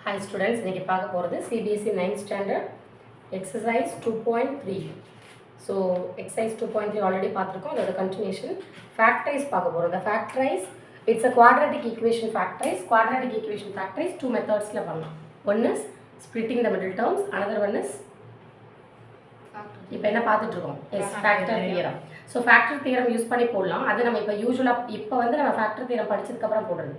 Hi students, இன்னைக்கு பார்க்க போகிறது CBSE 9th standard exercise 2.3. So exercise 2.3 already பார்த்துருக்கோம். அதோட continuation factorize பார்க்க போகிறோம். The factorize, it's a quadratic equation factorize. Quadratic equation factorize two methodsல பண்ணலாம். One is splitting the middle terms, another one is இப்போ என்ன பார்த்துட்டு இருக்கோம் factor theorem. So factor theorem use பண்ணி போடலாம். அது நம்ம இப்போ யூஸ்வலாக இப்போ வந்து நம்ம factor theorem படிச்சதுக்கப்புறம் போடுறது.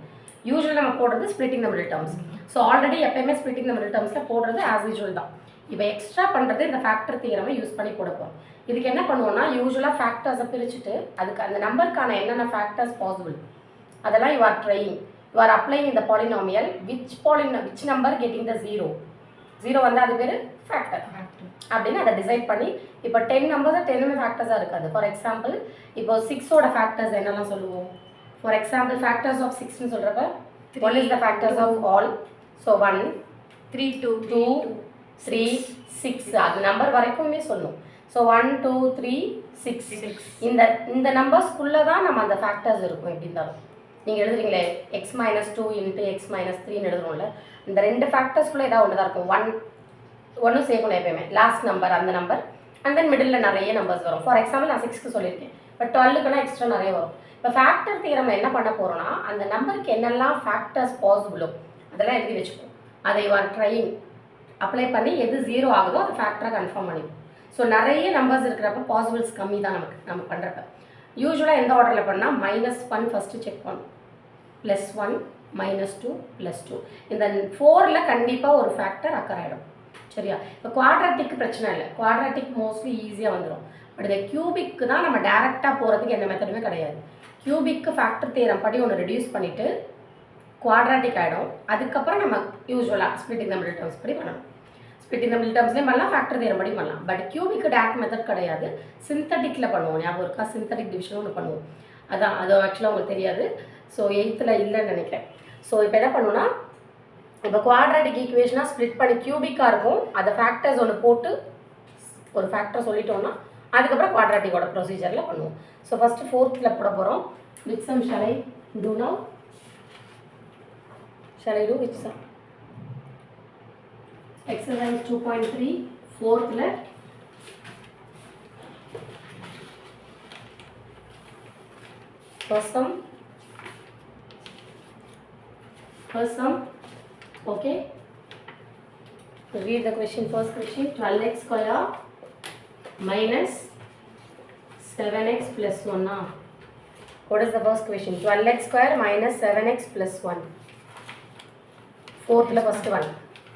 யூஸ்வலாக நம்ம போடுறது splitting the middle terms. So already எப்பயுமே splitting the middle termஸில் போடுறது ஆஸ் யூஸ்வல் தான். இப்போ எக்ஸ்ட்ரா பண்ணுறது இந்த factor theorem யூஸ் பண்ணி போடுப்போம். இதுக்கு என்ன பண்ணுவோம்னா யூஸ்வலாக ஃபேக்டர்ஸை பிரிச்சுட்டு அதுக்கு அந்த நம்பருக்கான என்னென்ன ஃபேக்டர்ஸ் பாசிபிள் அதெல்லாம் you are trying, you are applying இந்த polynomial which number getting the zero வந்து அது பேர் ஃபேக்டர் அப்படின்னு அதை டிசைட் பண்ணி இப்போ 10 நம்பர்ஸ் 10 ஃபேக்டர்ஸாக இருக்காது. ஃபார் எக்ஸாம்பிள் இப்போ 6ஓட ஃபேக்டர்ஸ் என்னெல்லாம் சொல்லுவோம். ஃபார் எக்ஸாம்பிள் ஃபேக்டர்ஸ் ஆஃப் 6ன்னு சொல்கிறப்ப one is the factors of all. So 1 3 2 3 6 அது நம்பர் வரைக்குமே சொல்லணும். ஸோ 1 2 3 6 இந்த நம்பர்ஸ்குள்ளே தான் நம்ம அந்த ஃபேக்டர்ஸ் இருக்கும். எப்படி இருந்தாலும் நீங்கள் எழுதுறீங்களே x minus 2 into x minus 3ன்னு எழுதுறோம்ல, இந்த ரெண்டு ஃபேக்டர்ஸ்குள்ளே ஏதாவது ஒன்று தான் இருக்கும். ஒன்றும் சேர்க்கணும் எப்பயுமே லாஸ்ட் நம்பர் அந்த நம்பர் அண்ட் தென் மிடில் நிறைய நம்பர்ஸ் வரும். ஃபார் எக்ஸாம்பிள் நான் 6க்கு சொல்லியிருக்கேன், பட் 12க்குனா எக்ஸ்ட்ரா நிறைய வரும். இப்போ ஃபேக்டர் தியரமில் என்ன பண்ண போகிறோன்னா அந்த நம்பருக்கு என்னெல்லாம் ஃபேக்டர்ஸ் பாசிபிளோ அதெல்லாம் எழுதி வச்சுப்போம். அதை யூ ஆர் ட்ரையிங் அப்ளை பண்ணி எது 0 ஆகுதோ அது ஃபேக்டராக கன்ஃபார்ம் பண்ணிப்போம். ஸோ நிறைய நம்பர்ஸ் இருக்கிறப்ப பாசிபிள்ஸ் கம்மி தான் நம்ம பண்ணுறப்ப. யூஸ்வலாக எந்த ஆர்டரில் பண்ணால் -1 ஃபஸ்ட்டு செக் பண்ணும், +1 -2 +2 இந்த 4ல் கண்டிப்பாக ஒரு ஃபேக்டர் அக்கர் ஆகிடும். சரியா? இப்போ குவாட்ராட்டிக் பிரச்சனை இல்லை, குவாட்ராட்டிக் மோஸ்ட்லி ஈஸியாக வந்துடும். பட் இந்த கியூபிக்கு தான் நம்ம டேரெக்டாக போகிறதுக்கு எந்த மெத்தடுமே கிடையாது. கியூபிக்கு ஃபேக்டர் தியரம் படி ஒன்று ரெடியூஸ் பண்ணிவிட்டு குவாட்ராட்டிக் ஆகிடும். அதுக்கப்புறம் நம்ம யூஸ்வலாக ஸ்பிளிட்டிங் த மிடில் டர்ம்ஸ் படி பண்ணணும். ஸ்பிளிட்டிங் த மிடில் டர்ம்ஸ்லேயும் பண்ணலாம், ஃபேக்டர் தியரம் படி பண்ணலாம். பட் கியூபிக்கு டேரக்ட் மெத்தட் கிடையாது, சிந்தட்டிக்கில் பண்ணுவோம். ஞாபகம் இருக்கா? சிந்தட்டிக் டிவிஷன் ஒன்று பண்ணுவோம். அதான் அது ஆக்சுவலாக உங்களுக்கு தெரியாது. ஸோ 8th இல்லைன்னு நினைக்கிறேன். ஸோ இப்போ என்ன பண்ணுவோன்னா இப்போ குவாட்ராட்டிக் ஈக்குவேஷனாக ஸ்ப்ளிட் பண்ணி கியூபிக்காக இருக்கும், அதை ஃபேக்டர்ஸ் ஒன்று போட்டு ஒரு ஃபேக்டர் சொல்லிட்டோம்னா அதுக்கப்புறம் குவாட்ராட்டிக்கோட ப்ரொசீஜரில் பண்ணுவோம். ஸோ ஃபஸ்ட்டு 4th போட போகிறோம். Which sum shall I do now? Shall I do which sum? Exercise 2.3 4th first sum. Okay, read the question. First question, 12x square minus 7x plus 1. What is the first question? 12x square minus 7x plus 1. 4th first one,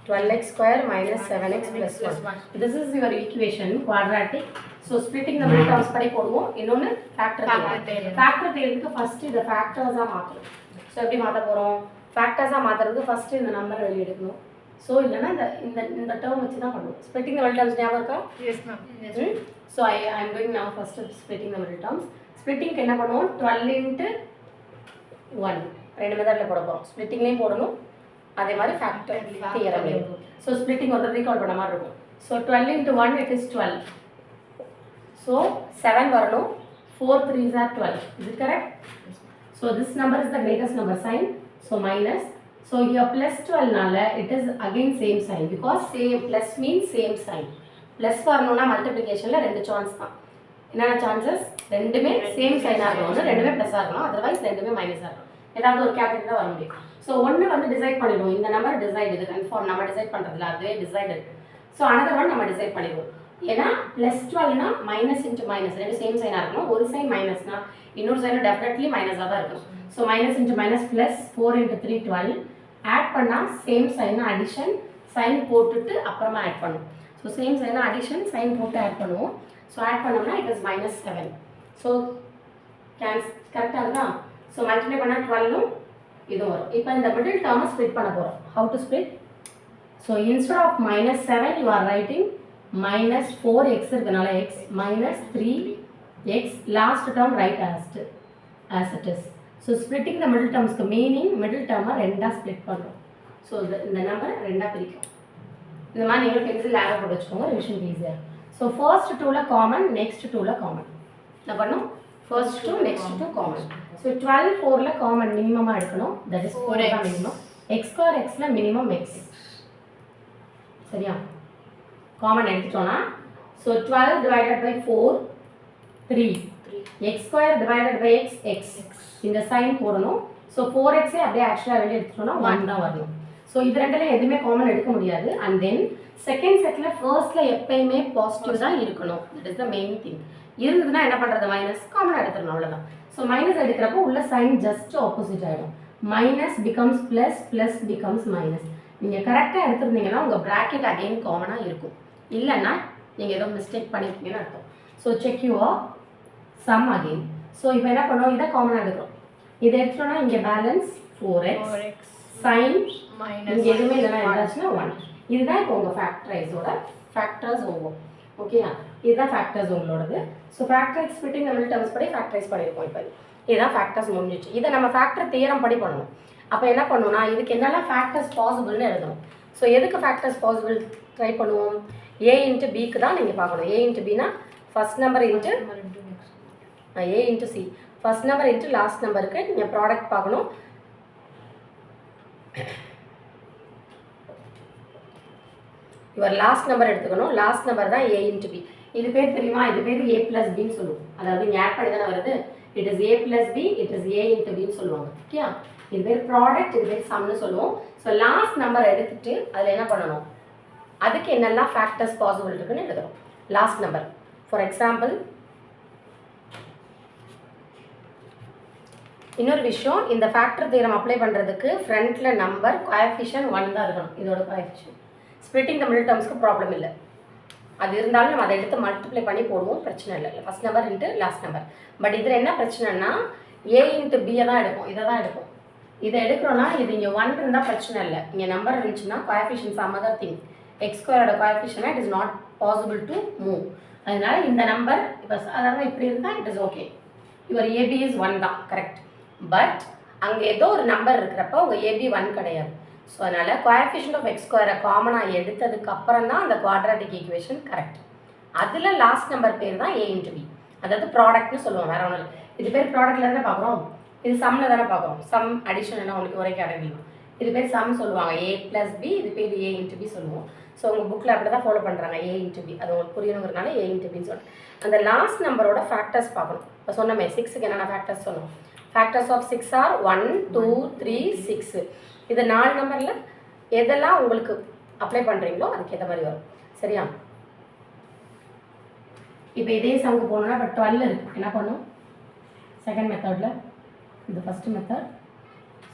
12x square minus 7x plus 1. This is your equation, quadratic. So splitting the middle terms படி போடுவோம். இன்னொன்று factor theorem. Factor தியரத்துக்கு first இந்த ஃபேக்டர்ஸாக மாற்றணும். So எப்படி மாற்ற போகிறோம்? ஃபேக்டர்ஸாக மாற்றுறதுக்கு first இந்த நம்பரை வெளியே எடுக்கணும். ஸோ இல்லைன்னா இந்த டேர்ம் வச்சு தான் பண்ணுவோம். ஸ்ப்ளிட்டிங் த மிடில் டர்ம்ஸ் ஞாபகம் இருக்கா? Yes ma'am. So I am going now first splitting the middle terms. ஸ்ப்ளிட்டிங்க்கு என்ன பண்ணுவோம்? 12 × 1 ரெண்டு மெத்தடில் போட போகிறோம். ஸ்ப்ளிட்டிங்லேயும் போடணும், அதே மாதிரி ஃபேக்டர் தியரம்லேயும். ஸோ ஸ்ப்ளிட்டிங் ஒரு ரீகால் பண்ண மாதிரி இருக்கும். So 12 × 1 it is 12. ஸோ 7 வரணும். 4 3s are 12. Is it correct? So this number is the greatest number sign. So minus. So here +12 நால it is again same sign because same plus means same sign. Plus வரணும்னா மல்டிப்ளிகேஷனில் ரெண்டு chance தான். என்னென்ன chances? ரெண்டுமே same sign ஆகணும், ரெண்டுமே plus ஆகணும், otherwise ரெண்டுமே மைனஸ் ஆகணும். ஏதாவது ஒரு கேட்டகரி தான் வர முடியும். ஸோ ஒன்று வந்து டிசைட் பண்ணிடுவோம், இந்த நம்பர் டிசைட், இது கன்ஃபார்ம் நம்ம டிசைட் பண்ணுறதுல அதுவே டிசைடட். ஸோ அனதர் ஒன் நம்ம டிசைட் பண்ணிடுவோம். ஏன்னா +12னா மைனஸ் இன்ட்டு மைனஸ் ரெண்டு சேம் சைனாக இருக்கணும். ஒரு சைன் மைனஸ்னா இன்னொரு சைடு டெஃபினெட்லி மைனஸாக தான் இருக்கும். So minus into minus plus 4 × 3 12. Add பண்ணால் சேம் சைனா அடிஷன், சைன் போட்டுட்டு அப்புறமா ஆட் பண்ணும். ஸோ சேம் சைனா அடிஷன், சைன் போட்டு ஆட் பண்ணுவோம். ஸோ ஆட் பண்ணோம்னா இட் இஸ் -7. ஸோ கரெக்டாக இருக்கா? ஸோ மல்டிப்ளை பண்ணால் 12 இதுவும் வரும். இப்போ இந்த மிடில் டேர்மை ஸ்ப்ளிட் பண்ண போகிறோம். How to split? So instead of -7 you are writing -4x இருக்கனால x -3x last term right as it is. So splitting the middle டேர்ம்ஸ்க்கு மீனிங் மிடில் டேர்மை ரெண்டாக ஸ்ப்ளிட் பண்ணுறோம். ஸோ இந்த நம்பரை ரெண்டாக பிரிக்கும். இந்த மாதிரி நீங்கள் பென்சில் ஆரோ போட்டு வச்சுக்கோங்க, ரிவிஷன் ஈஸியாக. ஸோ ஃபர்ஸ்ட் 2ல் காமன், நெக்ஸ்ட் 2ல் காமன். என்ன பண்ணணும்? First 2 next 2 common. ஸோ 12 4ல் காமன் மினிமமாக எடுக்கணும், தட் இஸ் 4 தான் மினிமம். எக்ஸ் ஸ்கொயர் எக்ஸில் மினிமம் எக்ஸ். சரியா? காமன் எடுத்துட்டோன்னா so 12 divided by 4 3 x square divided by x x. இந்த சைன் போடணும். ஸோ 4xே அப்படியே ஆக்சுவலாக வெளியே எடுத்துட்டோம்னா 1 தான் வரணும். ஸோ இது ரெண்டுல எதுவுமே காமன் எடுக்க முடியாது. அண்ட் தென் செகண்ட் செட்டில் ஃபர்ஸ்ட்டில் எப்பயுமே பாசிட்டிவ் தான் இருக்கணும். That is the main thing. இருந்ததுன்னா என்ன பண்ணுறது, மைனஸ் காமனாக எடுத்துடணும், அவ்வளோதான். ஸோ மைனஸ் எடுக்கிறப்போ உள்ள சைன் ஜஸ்ட் ஆப்போசிட் ஆகிடும். Minus becomes plus, plus becomes minus. நீங்கள் கரெக்டாக எடுத்துருந்தீங்கன்னா உங்கள் ப்ராக்கெட் அகெயின் காமனாக இருக்கும். இல்லைன்னா நீங்கள் ஏதோ மிஸ்டேக் பண்ணியிருக்கீங்கன்னு அர்த்தம். So check your sum again. So இப்போ என்ன பண்ணுவோம், இதை காமனாக எடுக்கிறோம். இதை எடுத்துட்டோம்னா இங்கே பேலன்ஸ் 4x சைன் இங்கே எதுவுமே இல்லைன்னா இருந்தாச்சுன்னா 1. இதுதான் இப்போ உங்கள் ஃபேக்டரைஸோட ஃபேக்டர்ஸ் ஓவர். ஓகேயா? இதுதான் ஃபேக்டர்ஸ் உங்களோடது. ஸோ ஃபேக்டர் ஸ்பிளிட்டிங் நம்ம டேர்ம்ஸ் படி ஃபேக்டரைஸ் பண்ணியிருக்கோம். இப்போ இதுதான் ஃபேக்டர்ஸ் முடிஞ்சிச்சு. இதை நம்ம ஃபேக்டர் தியரம் படி பண்ணணும். அப்போ என்ன பண்ணணும்னா இதுக்கு என்னெல்லாம் ஃபேக்டர்ஸ் பாசிபிள்னு எழுதணும். ஸோ எதுக்கு ஃபேக்டர்ஸ் பாசிபிள் ட்ரை பண்ணுவோம், a இன்ட்டு பிக்கு தான் நீங்கள் பார்க்கணும். a into Bina first number into a into C, first number into last நம்பருக்கு நீங்கள் ப்ராடக்ட் பார்க்கணும். இவர் லாஸ்ட் நம்பர் எடுத்துக்கணும். லாஸ்ட் நம்பர் தான் a இன்ட்டு பி. இது பேர் தெரியுமா, இது பேர் a ப்ளஸ் பின்னு சொல்லுவோம். அதாவது இங்கே ஆட் பண்ணி தானே வருது. It is a plus b, it is a into பின்னு சொல்லுவாங்க. ஓகே, இது பேர் ப்ராடக்ட், இது பேர் சம்னு சொல்லுவோம். ஸோ லாஸ்ட் நம்பர் எடுத்துட்டு அதில் என்ன பண்ணணும், அதுக்கு என்னெல்லாம் ஃபேக்டர்ஸ் பாசிபிள் இருக்குன்னு எழுதுறோம். லாஸ்ட் நம்பர் ஃபார் எக்ஸாம்பிள் இன்னொரு விஷயம், இந்த ஃபேக்டர் தியரம் அப்ளை பண்ணுறதுக்கு ஃப்ரண்ட்டில் நம்பர் கோஎஃபிஷியன்ட் 1 தான் இருக்கணும். இதோட கோஎஃபிஷியன்ட் ஸ்பிளிட்டிங் த மிடில் டேர்ம்ஸ்க்கு ப்ராப்ளம் இல்லை. அது இருந்தாலும் நம்ம அதை எடுத்து மல்டிப்ளை பண்ணி போடுவோம், பிரச்சனை இல்லை. First number into last number. But இதில் என்ன பிரச்சனைனா a இன்ட்டு பியை தான் எடுப்போம், இதை தான் எடுப்போம். இதை எடுக்கிறோன்னா இது இங்கே 1 இருந்தால் பிரச்சனை இல்லை. இங்கே நம்பர் இருந்துச்சுன்னா coefficient some other thing. X ஸ்கொயரோட coefficient it is not possible to move. அதனால இந்த நம்பர் இப்போ சாதாரண இப்படி இருந்தால் it is okay. Your AB is 1 தான் கரெக்ட். பட் அங்கே ஏதோ ஒரு நம்பர் இருக்கிறப்ப உங்கள் ஏபி 1 கிடையாது. ஸோ அதனால் கோஎஃபிஷியன்ட் ஆஃப் எக்ஸ் ஸ்கொயரை காமனாக எடுத்ததுக்கு அப்புறம் தான் அந்த குவாட்ராட்டிக் ஈக்குவேஷன் கரெக்ட். அதில் லாஸ்ட் நம்பர் பேர் தான் a இன்ட்டு பி, அதாவது ப்ராடக்ட்னு சொல்லுவோம். வேற ஒன்றும் இல்லை. இது பேர் ப்ராடக்ட்ல தானே பார்க்குறோம், இது சம்மில் தானே பார்க்குறோம். சம் அடிஷன் என்ன உங்களுக்கு ஒரே கேட்டகரி. இது பேர் சம் சொல்லுவாங்க, a ப்ளஸ் பி, இது பேர் a இன்ட்டு பி சொல்லுவோம். ஸோ உங்கள் புக்கில் அப்படி தான் ஃபாலோ பண்ணுறாங்க, a இன்ட்டு பி. அது உங்களுக்கு புரியணுங்கிறனால a இன்ட்டு பின்னு சொல்லிட்டு அந்த லாஸ்ட் நம்பரோட ஃபேக்டர்ஸ் பார்க்கணும். இப்போ சொன்னமே 6க்கு என்னென்ன ஃபேக்டர்ஸ் சொன்னோம். Factors of 6 are 1 2 3 6. இது 4 நம்பரில் எதெல்லாம் உங்களுக்கு அப்ளை பண்ணுறீங்களோ அதுக்கு ஏற்ற மாதிரி வரும். சரியா? இப்போ இதே சம்க்கு போகணுன்னா இப்போ 12 இருக்குது. என்ன பண்ணும், செகண்ட் மெத்தடில் இது first method,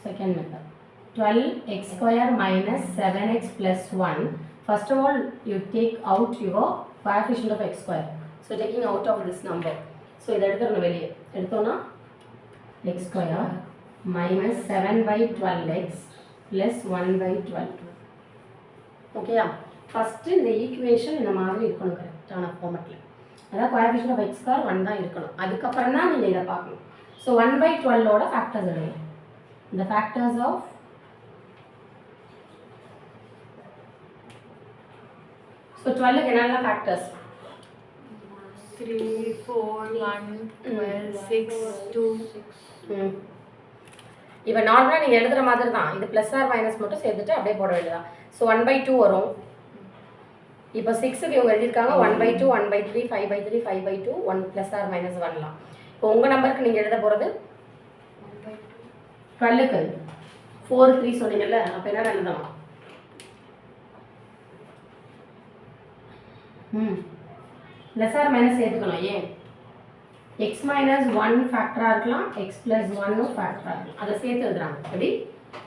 second method 12x square minus 7x plus 1. First of all, you take out your coefficient of x square. So taking out of this number. So இதை எடுத்துடணும் வெளியே. எடுத்தோன்னா x square minus 7 by 12x plus 1 by 12. ஓகேயா? First இந்த equation இந்த மாதிரி இருக்கணும் கரெக்டான ஃபார்மெட்டில். அதாவது coefficient of x square 1 தான் இருக்கணும். அதுக்கப்புறம் தான் நீங்கள் இதை பார்க்கணும். ஸோ 1 by 12ஓட ஃபேக்டர்ஸ் எழுதணும். இந்த ஃபேக்டர்ஸ் ஆஃப் So 12 என்னென்ன ஃபேக்டர்ஸ், 3 4 1 12 6 2 6. இப்போ நார்மலாக நீங்கள் எழுதுகிற மாதிரி தான். இது ப்ளஸ் ஆர் மைனஸ் மட்டும் சேர்த்துட்டு அப்படியே போட வேண்டியதான். ஸோ 1/2 வரும். இப்போ 6க்கு இவங்க எழுதியிருக்காங்க 1/2 1/3 5/3 5/2 1 ப்ளஸ் ஆர் மைனஸ் 1லாம். இப்போ உங்கள் நம்பருக்கு நீங்கள் எழுத போகிறது 12க்கு 4 3 சொன்னீங்கல்ல, அப்போ என்ன எழுதலாம், ப்ளஸ் ஆர் மைனஸ் சேர்த்துக்கணும். ஏன், எக்ஸ் மைனஸ் 1 ஃபேக்டராக இருக்கலாம், எக்ஸ் ப்ளஸ் 1 ஃபேக்டராக இருக்கலாம். அதை சேர்த்து எழுதுறாங்க. எப்படி,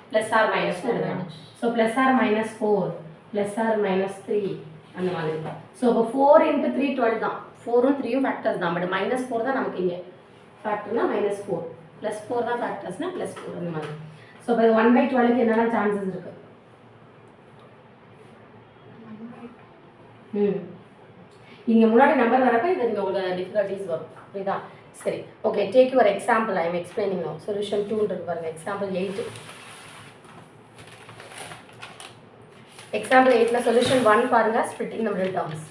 ப்ளஸ் ஆர் மைனஸ் எழுதுறாங்க. So plus or minus 4 plus or minus 3 அந்த மாதிரி இருக்கும். ஸோ இப்போ 4 × 3 12 தான். 4ம் 3ம் ஃபேக்டர்ஸ் தான். பட் மைனஸ் 4 தான் நமக்கு இங்கே ஃபேக்டர்னா மைனஸ் 4 ப்ளஸ் 4 தான் ஃபேக்டர்ஸ்னால் ப்ளஸ் 4 அந்த மாதிரி. ஸோ இப்போ 1/12க்கு என்னெல்லாம் சான்சஸ் இருக்குது, இங்கே முன்னாடி நம்பர் வரப்போ இது இங்கே உங்களுக்கு டிஃபிகல்ட்டிஸ் வரும். புரியுதா? சரி, okay. Take your example. I am explaining no. Solution 2 பாருங்க. எக்ஸாம்பிள் 8. எக்ஸாம்பிள் 8ல சொல்யூஷன் 1 பாருங்க. Splitting the middle terms.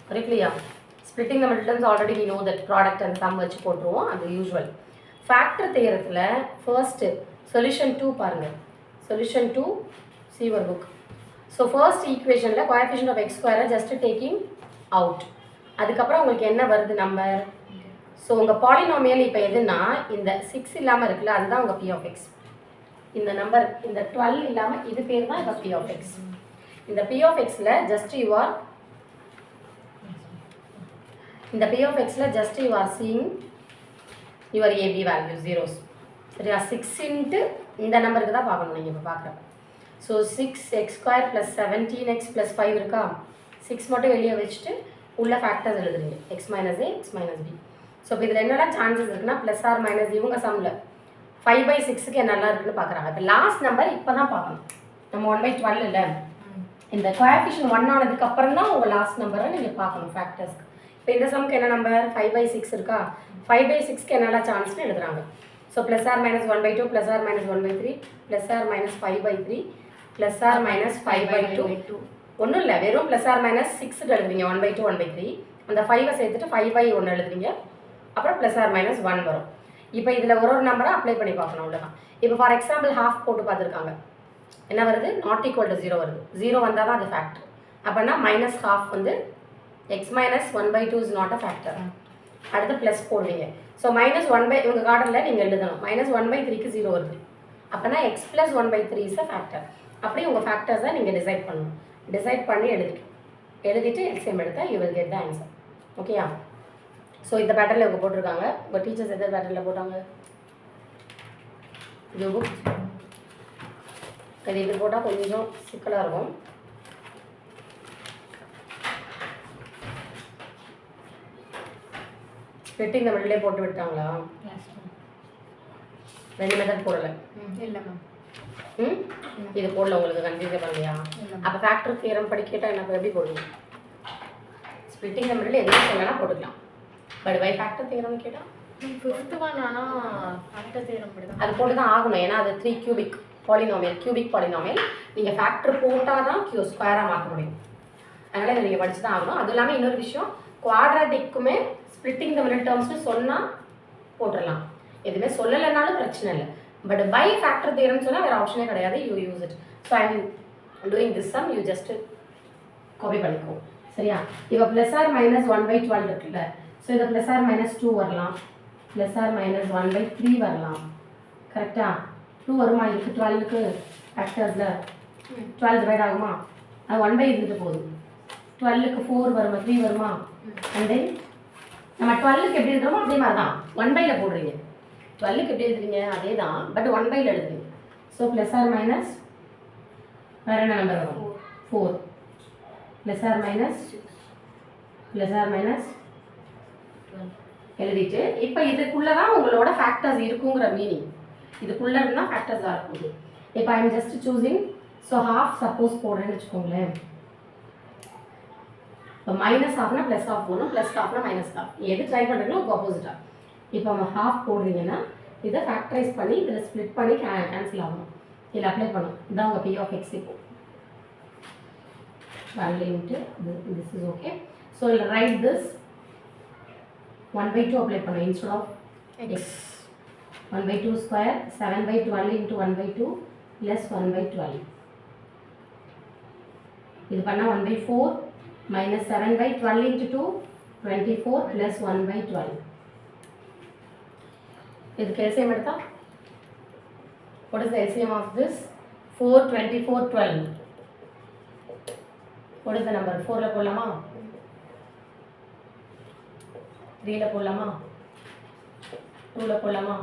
Very clear. Splitting the middle terms already we know that product and sum வச்சு போட்டுருவோம், அது யூஸ்வல். ஃபேக்டர் தியரத்தில் first solution 2 பாருங்க. Solution to see your book. So first equation la coefficient of x square just taking out. அதுக்கப்புறம் உங்களுக்கு என்ன வருது number? So உங்கள் பாலினாமியல் இப்போ எதுனா இந்த 6 இல்லாமல் இருக்குல்ல அதுதான் உங்கள் p of x. இந்த நம்பர் இந்த 12 இல்லாமல் இது பேர் தான் இப்போ p of x. இந்த p of xல just you are இந்த p of xல just you are seeing your ab value zeros. சரியா? 6 into இந்த நம்பருக்கு தான் பார்க்கணும் நீங்கள் இப்போ பார்க்குறப்ப. So 6x square plus 17x plus 5 இருக்கா? 6 மட்டும் வெளியே வச்சுட்டு உள்ள ஃபேக்டர்ஸ் எழுதுறீங்க x minus a x minus b. So இப்போ இதில் என்னெல்லாம் சான்சஸ் இருக்குன்னா ப்ளஸ் ஆர் மைனஸ் இவங்க சம்மில் 5/6க்கு என்னெல்லாம் இருக்குன்னு பார்க்குறாங்க. இப்போ லாஸ்ட் நம்பர் இப்போ தான் பார்க்கணும். நம்ம 1/12 இல்லை, இந்த கோஎஃபிஷியன்ட் 1 ஆனதுக்கு அப்புறம் தான் உங்கள் லாஸ்ட் நம்பரை நீங்கள் பார்க்கணும் ஃபேக்டர்ஸ்க்கு. இப்போ இந்த சம்க்கு என்ன நம்பர் 5/6 இருக்கா? 5/6க்கு என்னெல்லாம் சான்ஸ்னு எழுதுறாங்க. So plus or minus 1/2 plus or minus 1/3 plus or minus 5/3 plus or minus 5/2. ஒன்றும் இல்லை, வெறும் ப்ளஸ் ஆர் மைனஸ் 6 எழுதுவீங்க 1/2 1/3. அந்த 5 சேர்த்துட்டு 5/1 எழுதுவீங்க, அப்புறம் ப்ளஸ் ஆர் மைனஸ் 1 வரும். இப்போ இதில் ஒரு நம்பரை அப்ளை பண்ணி பார்க்கணும் அவ்வளோதான். இப்போ ஃபார் எக்ஸாம்பிள் ஹாஃப் போட்டு பார்த்துருக்காங்க, என்ன வருது? நாட் ஈக்குவல் டு 0 வருது. 0 வந்தால் தான் அது ஃபேக்டர். அப்படின்னா மைனஸ் ஹாஃப் வந்து X minus 1/2 is not a factor. அடுத்து ப்ளஸ் போடுவீங்க. ஸோ மைனஸ் 1 உங்கள் கார்டனில் நீங்கள் எழுதணும் மைனஸ் 1/3க்கு 0 வருது. அப்போனா X plus 1/3 is a factor. அப்படி உங்கள் ஃபேக்டர்ஸை நீங்கள் டிசைட் பண்ணணும். டிசைட் பண்ணி எழுதிட்டு எல்சிஎம் எடுத்தால் you will get the answer. ஓகேயா? ஸோ இந்த பேட்டர்னில் இவங்க போட்டிருக்காங்க. உங்கள் டீச்சர்ஸ் எந்த பேட்டர்னில் போட்டாங்க? இது புக் இது போட்டால் கொஞ்சம் சிக்கலாக இருக்கும். ஸ்பிளிட்டிங் இந்த மிடிலே போட்டு விட்டாங்களா? ரெண்டு மெத்தட் போடலை. இல்லை மேம். இது போடல, உங்களுக்கு கன்ஃபியூஸ் பண்ணலையா? அப்போ ஃபேக்டர் தியரம் படிக்கிட்டால் எனக்கு எப்படி போடுவீங்க? ஸ்பிளிட்டிங் இந்த மிடில் எதுவும் சொல்லலாம் போட்டுக்கலாம். பட் பை ஃபேக்டர் தியரம்னு கேட்டால் 5th ஒன் ஆனால் ஃபேக்டர் தியரம் படிதான் அது போட்டு தான் ஆகணும். ஏன்னா அது 3 கியூபிக் பாலினாமியல். நீங்கள் ஃபேக்டர் போட்டால் தான் ஸ்கொயராக மாற்ற முடியும். அதனால் இதை நீங்கள் படித்து தான் ஆகணும். அதுவும் இல்லாமல் இன்னொரு விஷயம், குவாட்ராட்டிக்குமே ஸ்பிளிட்டிங் த மிடில் டேர்ம்ஸ்னு சொன்னால் போட்டுடலாம். எதுவுமே சொல்லலைனாலும் பிரச்சனை இல்லை. பட் பை ஃபேக்டர் தியரம்னு சொன்னால் வேறு ஆப்ஷனே கிடையாது. You use it. So I am doing this sum, you just copy பண்ணிக்கோ. சரியா? இப்போ ப்ளஸ் ஆர் மைனஸ் 1/12 இருக்குல்ல, ஸோ இதை ப்ளஸ் ஆர் மைனஸ் 2 வரலாம், ப்ளஸ் ஆர் மைனஸ் 1/3 வரலாம். கரெக்டாக? 2 வருமா? இதுக்கு 12க்கு ஃபேக்டர்ஸில் 12 டிவைட் ஆகுமா? அது 1/2 இருந்துட்டு போகுது. 12க்கு 4 வருமா? 3 வருமா? அண்ட் தென் நம்ம 12க்கு எப்படி எழுதுறோமோ அதே மாதிரி தான் 1/ல போடுறீங்க. 12க்கு எப்படி எழுதுறீங்க அதே தான், பட் 1/ல எழுதுறீங்க. ஸோ ப்ளஸ் ஆர் மைனஸ் வேறு என்ன நம்பர் வரும்? 4 ப்ளஸ் ஆர் மைனஸ் எழுதிட்டு இப்போ இதுக்குள்ளே தான் உங்களோட ஃபேக்டர்ஸ் இருக்குங்கிற மீனிங். இதுக்குள்ளே இருந்தால் ஃபேக்டர்ஸ் தான் இருக்குது. இப்போ I am just choosing. So half suppose போடுறேன்னு வச்சுக்கோங்களேன். இப்போ மைனஸ் ஹாஃப்னா ப்ளஸ் ஹாஃப் போகணும், ப்ளஸ் ஹாஃப்னா மைனஸ் ஹாஃப். எது ட்ரை பண்ணுறீங்களோ ஆப்போசிட்டாக. இப்போ நம்ம ஹாஃப் போடுறீங்கன்னா இதை ஃபேக்டரைஸ் பண்ணி இதில் ஸ்ப்ளிட் பண்ணி கேன்சல் ஆகணும். இதில் அப்ளை பண்ணணும். இதுதான் உங்கள் பி ஆஃப் எக்ஸ். இப்போ value into this is okay. So we'll write this 1/2 apply பண்ணணும் instead of x. 1/2 square 7/12 into 1/2 plus 1/12. இது பண்ணா 1/4 minus 7/12 into 2 24 plus 1/12. இதுக்கு LCM எடுத்தா what is the LCM of this? 4 24 12. What is the number? 4ல போடலாமா? 3ல போடலாமா? 2ல போடலாமா?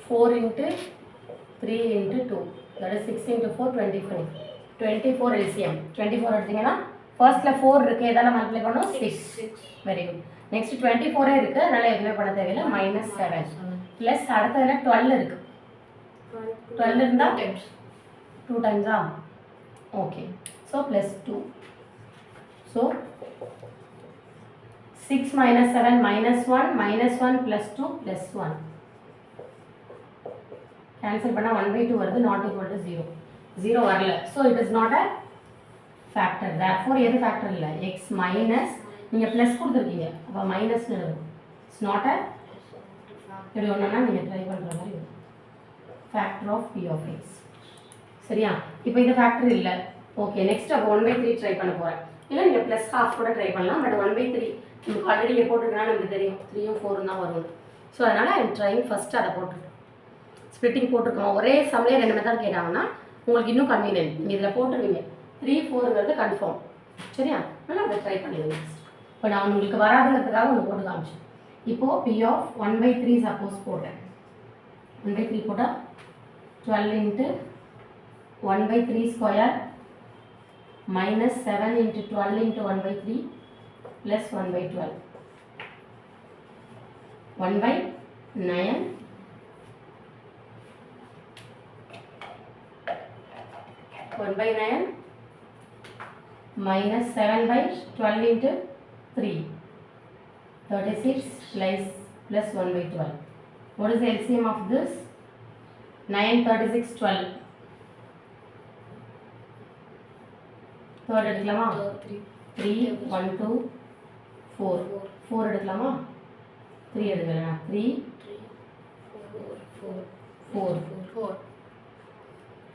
4 into 3 into 2 that is 6 into 4 24. 24 LCM. 24 எடுத்தீங்கன்னா ஃபர்ஸ்ட்ல 4 இருக்கு, எதால மல்டிப்ளை பண்ணோம்? 6. Very good. நெக்ஸ்ட் 24 இருக்கு, அதனால எதுவுமே பண்ண தேவையில்லை. -7 ப்ளஸ் அடுத்ததுல 12 இருக்கு. 12 இருந்தா 2 டைம்ஸா? Okay, so plus 2. So 6 minus 7 minus 1 plus 2 plus 1. Cancel பண்ணா 1/2 வருது, not equal to 0. 0 வரல. So it is not a factor. Therefore எது factor இல்லை? x minus நீங்கள் ப்ளஸ் கொடுத்துருக்கீங்க, அப்போ மைனஸ்னு இருக்கும். It's not a இப்படி ஒன்றுனா நீங்கள் ட்ரை பண்ணுற மாதிரி இருக்கும். Factor of P of X. சரியா? இப்போ இந்த ஃபேக்டர் இல்லை. ஓகே, நெக்ஸ்ட் அப்போ 1/3 ட்ரை பண்ண போகிறேன். இல்லை நீங்கள் ப்ளஸ் ஹாஃப் கூட ட்ரை பண்ணலாம். பட் 1/3 நமக்கு ஆல்ரெடி இங்கே போட்டுருக்கனால நமக்கு தெரியும் 3ம் 4ம் தான் வரும். ஸோ அதனால் ஐ எம் ட்ரைங் ஃபஸ்ட்டு அதை போட்டுருக்கேன். ஸ்ப்ளிட்டிங் போட்டிருக்கோம். ஒரே சம்லேயே 2 மெத்தட் கேட்டாங்கன்னா உங்களுக்கு இன்னும் கன்வீனியன்ட். நீங்கள் இதில் போட்டுருவீங்க 3, 4ங்கிறது கன்ஃபார்ம். சரியா? அதனால் அதை ட்ரை பண்ணிடுங்க. இப்போ நான் உங்களுக்கு வராதுங்கிறதுக்காக ஒன்று போட்டு காமிச்சேன். இப்போது பி ஆஃப் 1/3 சப்போஸ் போட்டேன். 1/3 போட்டால் 12 into 1/3 square minus 7 into 12 into 1/3 plus 1/12 1/9 1/9 minus 7/12 into 3 36 plus 1/12. What is the LCM of this? 9, 36, 12. Third எடுக்கலாமா? 3, 1, 2, 4. 4 எடுக்கலாமா? 3 எடுக்கலாம். 3, 4.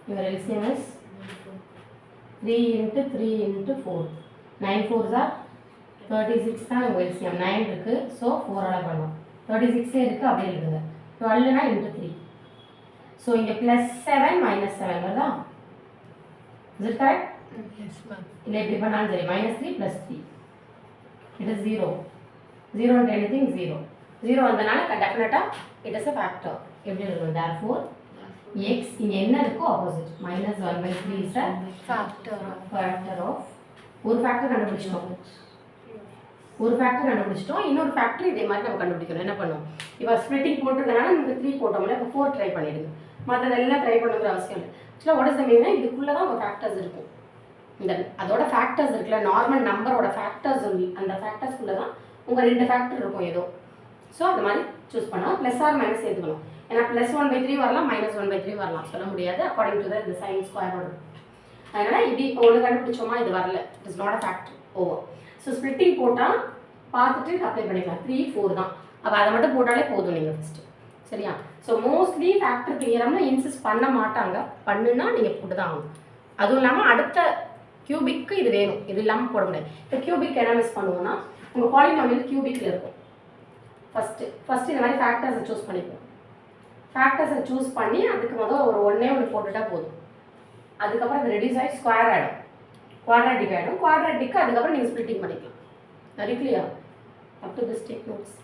Your LCM is 3 into 3 into 4. 9 4s are 36 தான் உங்கள் LCM. 9 இருக்குது. ஸோ 4 பண்ணலாம். 36 இருக்குது, அப்படியே இருக்குங்க. 12 into 3. ஸோ இங்கே +7 -7 வருதா? Is it correct? Yes, ma'am. இல்லை எப்படி பண்ணாலும் சரி. -3 + 3. It is 0. 0 into anything 0. 0 வந்தனால டெஃபினட்டாக it is a factor. எப்படி இருக்கும்? Therefore x இங்கே என்ன இருக்கோ opposite. -1/3 is a Factor of. ஒரு ஃபேக்டர் கண்டுபிடிச்சிட்டோம். இன்னொரு ஃபேக்டர் இதே மாதிரி நம்ம கண்டுபிடிக்கணும். என்ன பண்ணுவோம்? இப்போ ஸ்ப்ளிட்டிங் போட்டுருக்கனால நமக்கு 3 போட்டோம்ல, இப்போ 4 ட்ரை பண்ணிடுங்க. மற்றதெல்லாம் ட்ரை பண்ணுங்கிற அவசியம் இல்லை. ஆக்சுவலாக வாட் இஸ் த மீனிங்? இதுக்குள்ளே தான் உங்கள் ஃபேக்டர்ஸ் இருக்கும். இந்த அதோட ஃபேக்டர்ஸ் இருக்குல்ல, நார்மல் நம்பரோட ஃபேக்டர்ஸ், அந்த ஃபேக்டர்ஸ்குள்ளே தான் உங்கள் 2 ஃபேக்டர் இருக்கும் ஏதோ. ஸோ அது மாதிரி சூஸ் பண்ணால் ப்ளஸ் ஆர் மைனஸ் சேர்த்துக்கணும். ஏன்னா +1/3 வரலாம், -1/3 வரலாம், சொல்ல முடியாது. According to the sine square order. அதனால் இப்படி இப்போ ஒன்று கண்டுபிடிச்சோமா, இது வரல, it is not a factor, over. So splitting போட்டால் பார்த்துட்டு அப்ளை பண்ணிக்கலாம். 3, 4 தான். அப்போ அதை மட்டும் போட்டாலே போதும் நீங்கள் ஃபஸ்ட்டு. சரியா? ஸோ மோஸ்ட்லி ஃபேக்டர் தியரம்னா இன்சிஸ்ட் பண்ண மாட்டாங்க. பண்ணுன்னா நீங்கள் போட்டு தான் ஆகணும். அதுவும் இல்லாமல் அடுத்த கியூபிக்கு இது வேணும், இது இல்லாமல் போட முடியாது. இப்போ கியூபிக் என்ன மிஸ் பண்ணுவோம்னா, உங்கள் பாலினாமியல் கியூபிக்கில் இருக்கும். ஃபஸ்ட்டு இந்த மாதிரி ஃபேக்டர்ஸை சூஸ் பண்ணிப்போம். ஃபேக்டர்ஸை சூஸ் பண்ணி அதுக்கு முதல் ஒரு ஒன்று போட்டுட்டா போதும். அதுக்கப்புறம் அது ரெடியூஸ் ஆகி ஸ்கொயர் ஆகிடும், குவாட்ராட்டிக் ஆகிடும். குவாட்ராட்டிக்கு அதுக்கப்புறம் நீங்கள் ஸ்ப்ளிட்டிங் பண்ணிக்கலாம். Very clear? Up to this take notes.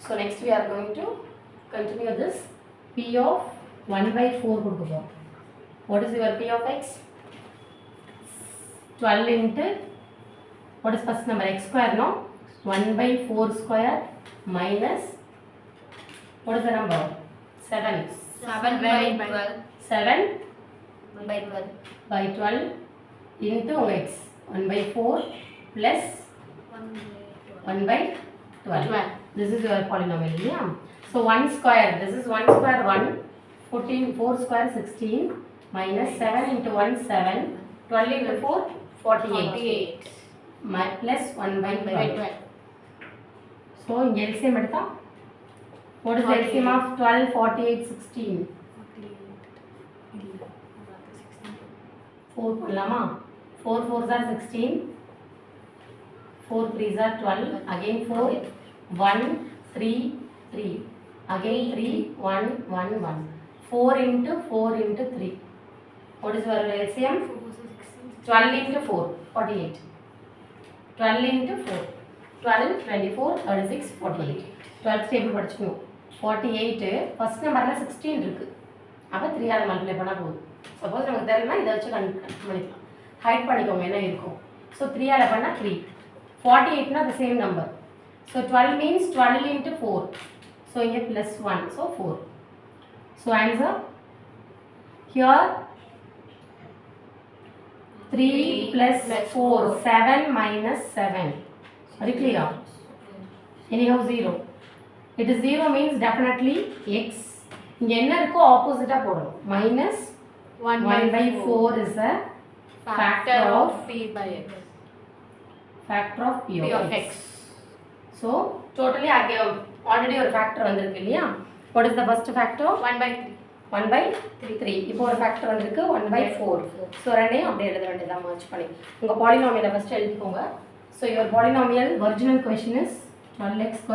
So next we are going to continue this. P of 1/4 கொடுக்க போகிறோம். What is your P of x? 12 into what is first number? X square, no? 1/4 square minus what is the number? 7. 7/12. 7/12 into x. 1/4 plus 1/12. This is your polynomial, yeah? So 1 square, this is 1 square 1, 14, 4 square 16 minus 7 into 1 7, 12 into 4 48. Plus 1/12. So in LCM எடுத்தா, what is the LCM of 12, 48, 16? 4 பண்ணலாமா? 4 4s are 16, 4 3s are 12, again 4, 1 3 3, again 3 1 1 1, 4 into 4 into 3. What is your LCM? 12 into 4 48, 12 into 4 12 24 36 48. 12th table படிச்சுக்கணும். 48 ஃபர்ஸ்ட் நம்பரில் 16 இருக்குது. அப்போ 3ஆல் multiply பண்ணால் போதும். Suppose நமக்கு தெரியலனா இதை வச்சு பண்ணிக்கலாம். ஹைட் பண்ணிக்கோங்க என்ன இருக்கும். ஸோ 3ஆல் பண்ணால் 3. 48னா the same number. So 12 means 12 into 4. So here plus 1. So 4. So answer here 3 plus 4. 7 minus 7. Are you clear? Anyhow 0. It is 0 means definitely x. இங்கே என்ன இருக்கோ ஆப்போசிட்டாக போடணும். Minus 1/4 is a factor of P by x. Factor of P of x. So so totally அங்கே already ஒரு factor வந்திருக்கு இல்லையா? What is the first factor? 1/3. 1/3. இப்போ ஒரு ஃபேக்டர் வந்திருக்கு 1/4. ஸோ ரெண்டையும் அப்படியே எழுத வேண்டியதான் மர்ஜ் பண்ணி. உங்கள் பாலினாமியலை ஃபஸ்ட்டு எழுதிக்கோங்க. So your polynomial original question is 12x²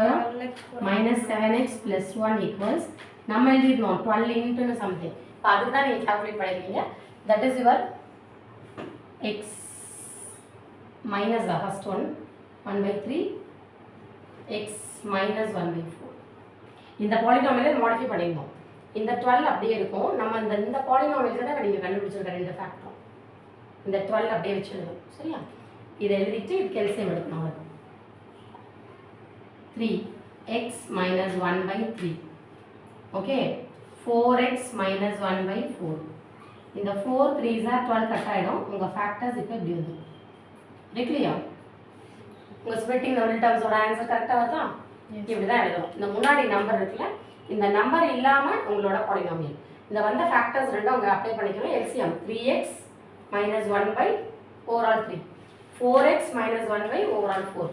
minus 7x plus 1 equals நம்ம எழுதிருந்தோம் 12 into something. இப்போ அதுக்கு தான் நீங்கள் கால்குலேட் பண்ணிருக்கீங்க. That is your x minus the first one 1/3 x minus 1/4. இந்த பாலினாமியலை மாடிஃபை பண்ணிருந்தோம். இந்த 12 அப்படியே இருக்கும். நம்ம இந்த பாலினாமியல் தான் நீங்கள் கண்டுபிடிச்சிருக்க ரெண்டு ஃபேக்டர். இந்த 12 அப்படியே வச்சிருக்கோம். சரியா? இதை எழுதிட்டு இதுக்கு எல்சிஎம் எடுக்கணும். அவ்வளோ 3x minus 1/3. Okay, 4x minus 1/4. இந்த 4 3s are 12 கட் ஆகிடும். உங்கள் ஃபேக்டர்ஸ் இப்போ இப்படி வந்து இருக்குல்லையா? உங்கள் ஸ்பிளிட்டிங் நம்பர் டேர்ம்ஸோட ஆன்சர் கரெக்டாக வருதா? இப்படி தான் எழுதணும். இந்த முன்னாடி நம்பர் இருக்குல்ல, இந்த நம்பர் இல்லாமல் உங்களோட பாலினாமியல் இந்த வந்த ஃபேக்டர்ஸ் ரெண்டும் அங்கே அப்ளை பண்ணிக்கணும். LCM 3x minus 1/4 overall 3, 4x minus 1 overall 4,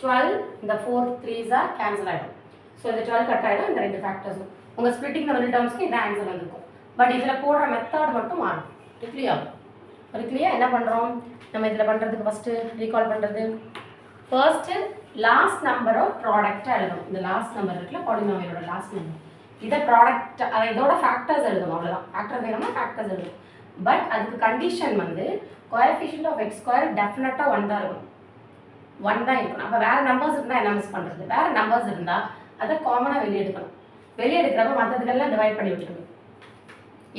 12. இந்த 4 3s are கேன்சல் ஆகிடும். ஸோ இந்த 12 கட் ஆகிடும். இந்த ரெண்டு ஃபேக்டர்ஸும் உங்கள் ஸ்பிளிட்டிங் நம்பர் டேர்ம்ஸ்க்கு இந்த ஆன்சர் வந்திருக்கும். பட் இதில் போடுற மெத்தட் மட்டும் மாறும். இருக்குல்லையா? என்ன பண்ணுறோம் நம்ம இதில் பண்ணுறதுக்கு? ஃபஸ்ட்டு ரீகால் பண்ணுறது, ஃபர்ஸ்ட்டு லாஸ்ட் நம்பரோ ப்ராடக்டாக எழுதணும். இந்த லாஸ்ட் நம்பர் இருக்குல்ல, பாலினாமியலோட லாஸ்ட் நம்பர், இதை ப்ராடக்ட் அதை இதோட ஃபேக்டர்ஸ் எழுதணும். அவ்வளோதான். ஃபேக்டர் வேணும்னா ஃபேக்டர்ஸ் எழுதணும். பட் அதுக்கு கண்டிஷன் வந்து கோஎஃபிஷியன்ட் ஆஃப் எக்ஸ் ஸ்கொயர் டெஃபினட்டாக 1 தான் இருக்கணும். 1 தான் இருக்கணும். அப்போ வேறு நம்பர்ஸ் இருந்தால் என்ன மிஸ் பண்ணுறது? வேறு நம்பர்ஸ் இருந்தால் அதை காமனாக வெளியே எடுக்கணும். வெளியே எடுக்கிறப்ப மற்றதுக்கெல்லாம் டிவைட் பண்ணி விட்டுருங்க.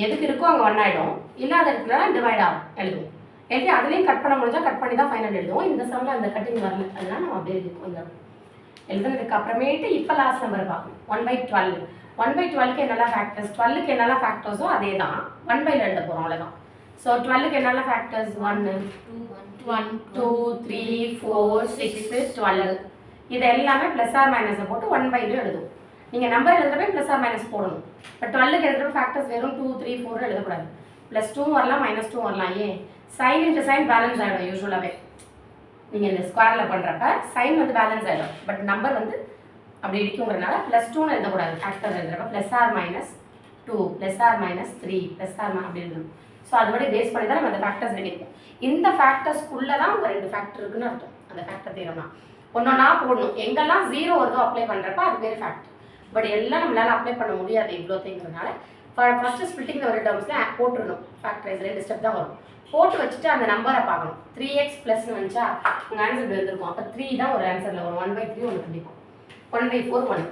எதுக்கு இருக்கோ அங்கே 1 ஆகிடும். இல்லாத இடத்துலலாம் டிவைட் ஆகும் எழுதுவோம். எழுதி அதுலேயும் கட் பண்ண முடிஞ்சால் கட் பண்ணி தான் ஃபைனல் எழுதுவோம். இந்த சம்மில் அந்த கட்டிங் வரல, அதனால் நம்ம அப்படியே எழுதிப்போம். எழுதுனதுக்கு அப்புறமேட்டு இப்போ லாஸ்ட் நம்பரை பார்க்கணும். 1/12. 1/12க்கு என்னெல்லாம் ஃபேக்டர்ஸ், 12க்கு என்னெல்லாம் ஃபேக்டர்ஸோ அதே தான் 1/ல எழுத போகிறோம். அவ்வளோதான். ஸோ 12க்கு என்னெல்லாம் ஃபேக்டர்ஸ்? 1 2 3 4 6 12. இது எல்லாமே ப்ளஸ் ஆர் மைனஸை போட்டு 1/ல எழுதுவோம். நீங்கள் நம்பர் எழுதுறப்ப ப்ளஸ் ஆர் மைனஸ் போடணும். பட் 12க்கு எழுதுறப்ப ஃபேக்டர்ஸ் வெறும் 2 3 4 எழுதக்கூடாது. +2 வரலாம், -2 வரலாம். ஏன்? சைன் இன்ட்டு சைன் பேலன்ஸ் ஆகிடும். யூஸ்வலாகவே நீங்கள் இந்த ஸ்கொயரில் பண்ணுறப்ப சைன் வந்து பேலன்ஸ் ஆகிடும். பட் நம்பர் வந்து அப்படி இருக்குங்கிறதுனால +2ன்னு எழுதக்கூடாது. ஃபேக்டர் எழுதுறப்ப +r - 2 +r - 3 +r அப்படி எழுதணும். ஸோ அதுபடி பேஸ் பண்ணி தான் நம்ம அந்த ஃபேக்டர்ஸ் எழுதிருக்கோம். இந்த ஃபேக்டர்ஸ்க்குள்ளே தான் ஒரு 2 ஃபேக்டர் இருக்குன்னு அர்த்தம். அந்த ஃபேக்டர் தேரம்னா ஒன்றா போடணும். எங்கெல்லாம் 0 வருதோ அப்ளை பண்ணுறப்ப அது பேர் ஃபேக்டர். பட் எல்லாம் நம்மளால் அப்ளை பண்ண முடியாது இவ்வளோத்தைங்கிறதுனால ஃபஸ்ட்டு ஸ்பிளிட்டிங் ஒரு டேர்ம்ஸில் போட்டுடணும். ஃபேக்டரைஸ் 2 ஸ்டெப் தான் வரும். போட்டு வச்சுட்டு அந்த நம்பரை பார்க்கணும். 3x +ன்னு வந்துச்சா உங்கள் ஆன்சர் எழுதிருக்கும். அப்போ 3 தான் ஒரு ஆன்சரில் வரும். 1/3 ஒன்று கண்டிப்பாக 1/4 1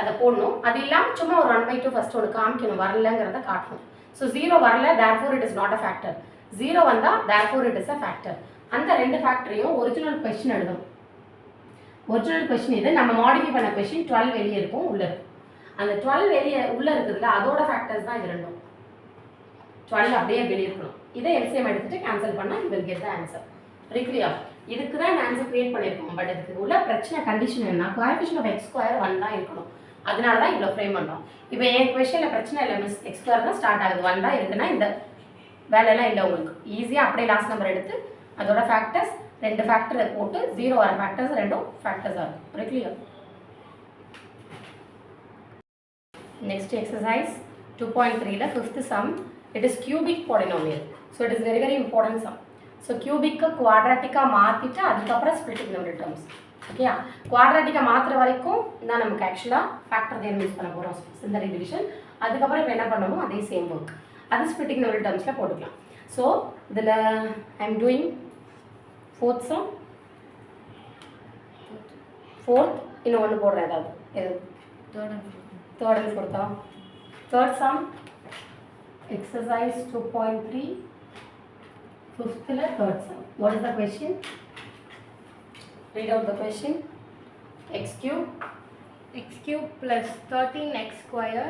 அதை போடணும். அது இல்லாமல் சும்மா ஒரு 1/2 ஃபஸ்ட்டு ஒன்று காமிக்கணும். வரலங்கிறத காட்டணும். ஸோ 0 வரல, therefore it is not a factor. 0 வந்தால் therefore it is a factor. அந்த 2 ஃபேக்டரையும் ஒரிஜினல் கொஸ்டின் எழுதணும். ஒரிஜினல் கொஸ்டின் இது. நம்ம மாடிஃபை பண்ண கொஸ்டின் 12 வெளியே இருக்கும், உள்ளே இருக்கும். அந்த 12 வெளியே உள்ளே இருக்குதுல்ல, அதோட ஃபேக்டர்ஸ் தான் இது ரெண்டும். 12 அப்படியே வெளியே இருக்கணும். இதை எல்சிஎம் எடுத்துகிட்டு கேன்சல் பண்ணால் you will get the answer. சரியா? இதுக்கு தான் இந்த ஆன்சர் கிரியேட் பண்ணியிருக்கோம். பட் இதுக்கு உள்ள பிரச்சனை கண்டிஷன் என்ன? கோஎஃபிஷியன்ட் ஆஃப் எக்ஸ் ஸ்கொயர் 1 தான் இருக்கணும். அதனால தான் இவ்வளோ ஃப்ரேம் பண்ணுறோம். இப்போ என் கொஸ்டினில் பிரச்சனை இல்லை மிஸ், எக்ஸ் ஸ்கொயர் தான் ஸ்டார்ட் ஆகுது, 1 தான் இருக்குன்னா இந்த வேலையெல்லாம் இல்லை உங்களுக்கு. ஈஸியாக அப்படியே லாஸ்ட் நம்பர் எடுத்து அதோட ஃபேக்டர்ஸ் 2 ஃபேக்டரை போட்டு 0 வர ஃபேக்டர்ஸ் 2 ஃபேக்டர்ஸாக இருக்கும். கிளியர்? நெக்ஸ்ட் எக்ஸசைஸ் 2.3ல 5th sum. It is cubic polynomial. So it is very very important sum. So cubic குவாட்ராட்டிக்காக மாற்றிட்டு அதுக்கப்புறம் ஸ்பிளிட்டிங் நம்பர் டேர்ம்ஸ். ஓகேயா? குவாட்ராட்டிக்காக மாற்றுற வரைக்கும் தான் நமக்கு ஆக்சுவலாக ஃபேக்டர் தேர்வு யூஸ் பண்ண போகிறோம் சிந்தரி டிவிஷன். அதுக்கப்புறம் இப்போ என்ன பண்ணணுமோ அதே சேம் ஒர்க் அது ஸ்பிளிட்டிங் நம்பர் டேர்ம்ஸில் போட்டுக்கலாம். ஸோ இதில் ஐ am doing 4th sum. 4th இன்னும் ஒன்று போடுறேன். ஏதாவது எது? 3rd and 4th. 3rd sum exercise 2.3 5th 3rd sum. What is the question? Read out the question. X cube plus 13x square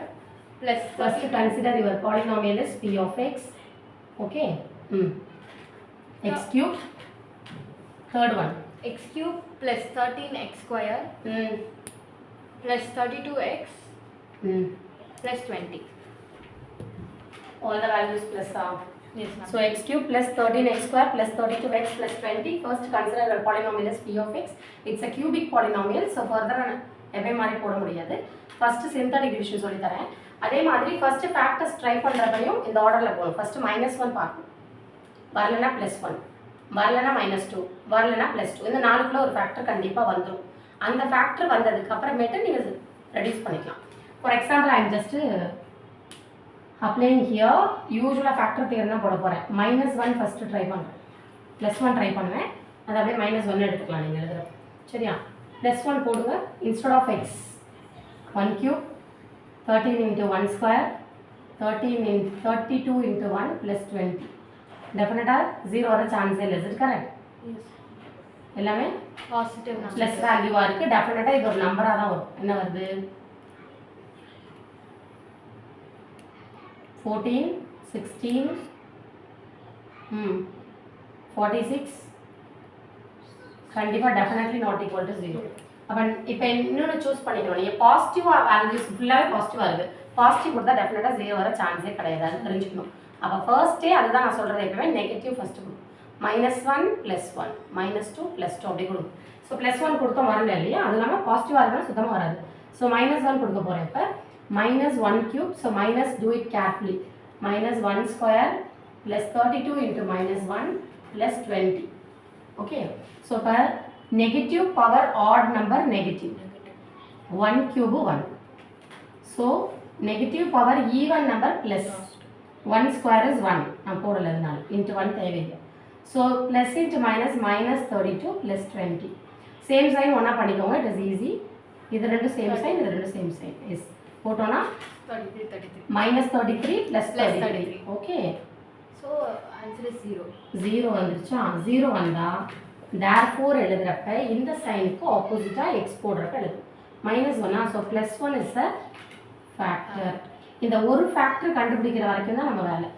plus first consider your polynomial is p of x. Okay. X cube. Third one. x cube plus 13x square plus 32x plus 20. All the values plus Yes, ma'am. So x cube plus 13x square plus 32x plus 20. First consider a polynomial as p of x. It's a cubic polynomial. So further எவை மாதிரி போட முடியாது. First synthetic division சொல்லி தரேன். அதே மாதிரி first factors try பண்றதையும் இந்த ஆர்டர்ல போகணும். First -1 பார்க்கணும். வரலனா +1, வரலனா -2, வரலனா +2. இந்த நாலுக்குள்ள ஒரு ஃபேக்டர் கண்டிப்பா வந்துரும். அந்த ஃபேக்டர் வந்ததுக்கு அப்புறமேட்டு நீங்க ரெடியூஸ் பண்ணிக்கலாம். For example I am just applying here usual factor theorem தான் போட போறேன். -1 first ட்ரை பண்றேன். +1 ட்ரை பண்ணுவேன். அது அப்படியே -1 எடுத்துக்கலாம் நீங்க எழுதுற. சரியா? +1 போடுங்க. instead of x 1 cube 13 into 1 square 32 into 1 plus 20. டெஃபினட்டா 0 வர சான்ஸே இல்லை. Is correct? Yes. எல்லாமே Positive number. ப்ளஸ் வேல்யூவா இருக்கு. டெஃபினட்டா இது ஒரு நம்பரா தான் வரும். என்ன வருது? 14 16 46 கண்டிப்பா டெஃபினெட்லி நாட் ஈக்குவல் டு 0. அப்போ இப்போ இன்னொன்று சூஸ் பண்ணிக்கணும். நீங்கள் பாசிட்டிவாக வேல்யூஸ் ஃபுல்லாகவே பாசிட்டிவாக இருக்குது. பாசிட்டிவ் கொடுத்தா டெஃபினட்டாக 0 வர சான்ஸே கிடையாது. அது தெரிஞ்சுக்கணும். அப்போ ஃபர்ஸ்ட்டே அதுதான் நான் சொல்கிறது. எப்பவுமே நெகட்டிவ் ஃபஸ்ட்டு கொடுக்கும். -1 +1 -2 +2 அப்படி கொடுக்கும். ஸோ +1 கொடுத்தோம் வரல இல்லையா? அது இல்லாமல் பாசிட்டிவாக இருந்தால் சுத்தமாக வராது. ஸோ -1 கொடுக்க போகிறேன். இப்போ -1 cube. So do it carefully. -1 square plus 32 into -1 plus 20. Okay. So இப்போ negative power odd number negative. 1 cube 1. So negative power even number plus 1 square is 1. நான் போடலதுனால into 1 தேவையில்லை. So plus into minus -32 plus 20. Same sign ஒன்றா பண்ணிக்கோங்க. It is easy. இது ரெண்டு same sign, இது ரெண்டு same sign. S போட்டோன்னா -33 plus 33. Okay. So answer is 0. 0 வந்துருச்சா? 0 வந்தா therefore எழுதுறப்ப இந்த சைனுக்கு ஆப்போசிட்டா x போடுறப்ப எழுதும். -1. So +1 is a factor. இந்த ஒரு ஃபேக்டர் கண்டுபிடிக்கிற வரைக்கும் தான் நம்ம வேலை.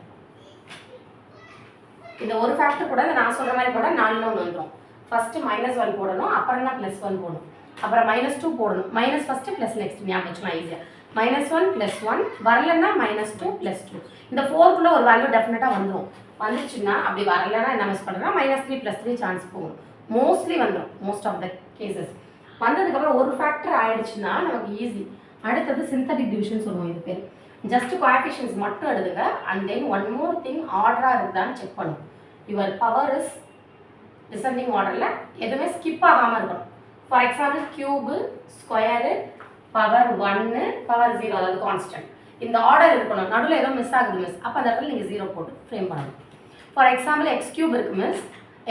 இந்த ஒரு ஃபேக்டர் கூட நான் சொல்ற மாதிரி போட 4ல ஒன்று வந்துடும். ஃபர்ஸ்ட் -1 போடணும், அப்புறம் தான் +1 போடணும், அப்புறம் -2 போடணும். மைனஸ் ஃபர்ஸ்ட் ப்ளஸ் நெக்ஸ்ட் ஞாபகம் வச்சுக்கலாம் ஈஸியா. -1 +1 வரலன்னா -2 +2. இந்த 4க்குள்ள ஒரு வேல்யூ டெஃபினட்டாக வந்துடும். வந்துச்சுன்னா அப்படி வரலன்னா என்ன மிஸ் பண்ணுறா -3 +3 சான்ஸ் போகும். மோஸ்ட்லி வந்துடும். மோஸ்ட் ஆஃப் த கேசஸ் வந்ததுக்கப்புறம் ஒரு ஃபேக்டர் ஆயிடுச்சுன்னா நமக்கு ஈஸி. அடுத்தது சிந்தட்டிக் டிவிஷன் சொல்லுவோம். இது பேர் ஜஸ்ட் கோஎஃபிஷியன்ட்ஸ் மட்டும் எழுதுங்க. And then one more thing ஆர்டராக இருக்குதான்னு செக் பண்ணும். யுவர் பவர் இஸ் டிசெண்டிங் ஆர்டரில் எதுவுமே ஸ்கிப் ஆகாமல் இருக்கணும். For example cube square power 1 power 0 அதாவது கான்ஸ்டன்ட். இந்த ஆர்டர் இருக்கணும். நடுவில் ஏதோ மிஸ் ஆகுது மிஸ், அப்போ அந்த இடத்துல நீங்கள் 0 போட்டு ஃப்ரேம் பண்ணணும். ஃபார் எக்ஸாம்பிள் x கியூப் இருக்குது மிஸ்,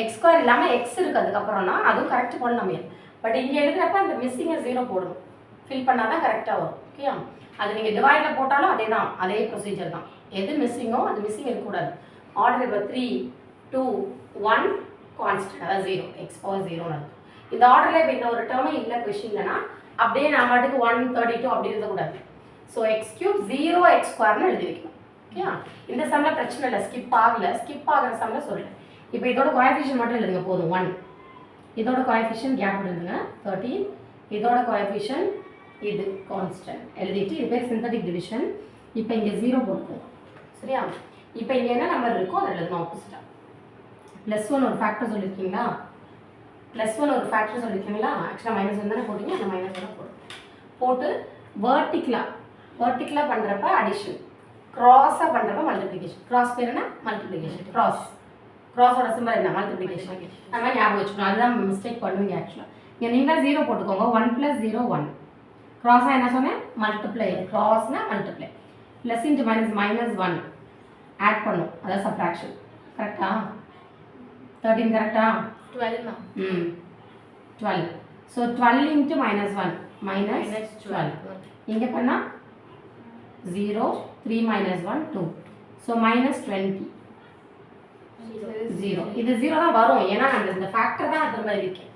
எக்ஸ் ஸ்கொயர் இல்லாமல் எக்ஸ் இருக்குது அதுக்கப்புறம்னா அதுவும் கரெக்ட் பண்ண முடியாது. பட் இங்கே எழுதுறப்ப அந்த மிஸ்ஸிங்கை 0 போடணும். ஃபில் பண்ணால் தான் கரெக்டாக வரும். ஓகே. அது நீங்கள் டிவைடில் போட்டாலும் அதே தான், அதே ப்ரொசீஜர் தான். எது மிஸ்ஸிங்கோ அது மிஸ்ஸிங் இருக்கக்கூடாது. ஆர்டர் இப்போ 3 2 1 கான்ஸ்டன்ட் அதாவது 0 எக்ஸ் பவர் 0ன்னு இருக்கும். இந்த ஆர்டரில் இப்போ இந்த ஒரு டேர்மே இல்லை கொஷின்லனா அப்படியே நான் பாட்டுக்கு 132 அப்படி எழுதக்கூடாது. ஸோ எக்ஸ் கியூப் 0 x ஸ்கொயர்னு எழுதி வைக்கணும். ஓகே. இந்த சம்மில் பிரச்சனை இல்லை, ஸ்கிப் ஆகலை. ஸ்கிப் ஆகிற சம்மில் சொல்லுங்கள். இப்போ இதோட கோஎஃபிஷியன்ட் மட்டும் எழுதுங்க போதும். 1 இதோட கோஎஃபிஷியன்ட் கேப் எழுதுங்க 13. இதோட கோஎஃபிஷியன்ட் இது கான்ஸ்டன்ட் எழுதிட்டு இது பேர் சிந்தட்டிக் டிவிஷன். இப்போ இங்கே 0 போட்டுக்கோங்க. சரியா? இப்போ இங்கே என்ன நம்பர் இருக்கோ அதை எழுதணும் ஆப்போசிட்டாக. +1 ஒரு ஃபேக்டர் சொல்லியிருக்கீங்களா? +1 ஒரு ஃபேக்டர் சொல்லியிருக்கீங்களா? ஆக்சுவலாக -1 தானே போட்டிங்க, அந்த -1 போட்டு வேர்ட்டிக்கலாக பண்ணுறப்ப அடிஷன், க்ராஸாக பண்ணுறப்ப மல்டிப்ளிகேஷன். க்ராஸ் பேர் என்ன? மல்டிப்ளிகேஷன். க்ராஸோட சிம்பல் என்ன? மல்டிப்ளிகேஷன். அந்த மாதிரி ஞாபகம் வச்சுக்கணும். அதுதான் மிஸ்டேக் பண்ணுவீங்க ஆக்சுவலாக. இங்கே நீங்களா 0 போட்டுக்கோங்க. 1 + 0 1. க்ராஸாக என்ன சொன்னேன்? மல்டிப்ளை. க்ராஸ்னா மல்டிப்ளை. ப்ளஸ் இன்ட்டு -1 ஆட் பண்ணும், அதாவது சப்ராக்ஷன். கரெக்டா? 13 கரெக்டா? 12 மேம். 12. So 12 into -1 -12. இங்கே பண்ணால் 0 3 -1 2. ஸோ -20 0. இது 0 தான் வரும். ஏன்னா நான் இந்த ஃபேக்டர் தான் அது மாதிரி இருக்கேன்.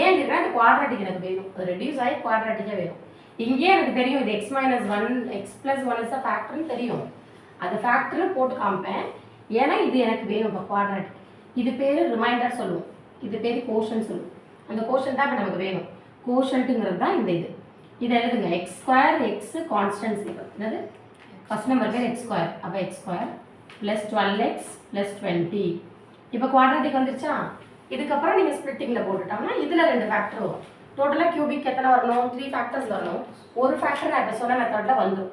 ஏன் இருக்குன்னா இந்த குவாட்ராட்டிக் எனக்கு வேணும். அது ரெடியூஸ் ஆகி குவாட்ராட்டிக்காக வேணும். இங்கே எனக்கு தெரியும் இது x - 1 x + 1 இஸ் அ ஃபேக்டர்னு தெரியும். அது ஃபேக்டர்னு போட்டு காமிப்பேன். ஏன்னா இது எனக்கு வேணும். இப்போ குவாட்ராட்டிக் இது பேர் ரிமைண்டர் சொல்லுவோம், இது பேர் கோஷன் சொல்லுவோம். அந்த கோஷன் தான் இப்போ நமக்கு வேணும். கோஷன்ட்டுங்கிறது தான் இந்த இது. இதை எழுதுங்க. x² x கான்ஸ்டன்ட் சீக்வல். என்னது? First number pair x². அப்போ x² ப்ளஸ் 12x ப்ளஸ் 20. இப்போ குவாட்ரேட்டிக் வந்துருச்சா? இதுக்கப்புறம் நீங்கள் ஸ்ப்ளிட்டிங்கில் போட்டுட்டோம்னா இதில் 2 ஃபேக்டர் வரும். டோட்டலாக கியூபிக் எத்தனை வரணும்? 3 ஃபேக்டர்ஸ் வரணும். ஒரு ஃபேக்டர் நான் இப்போ சொன்ன மெத்தடில் வந்துடும்.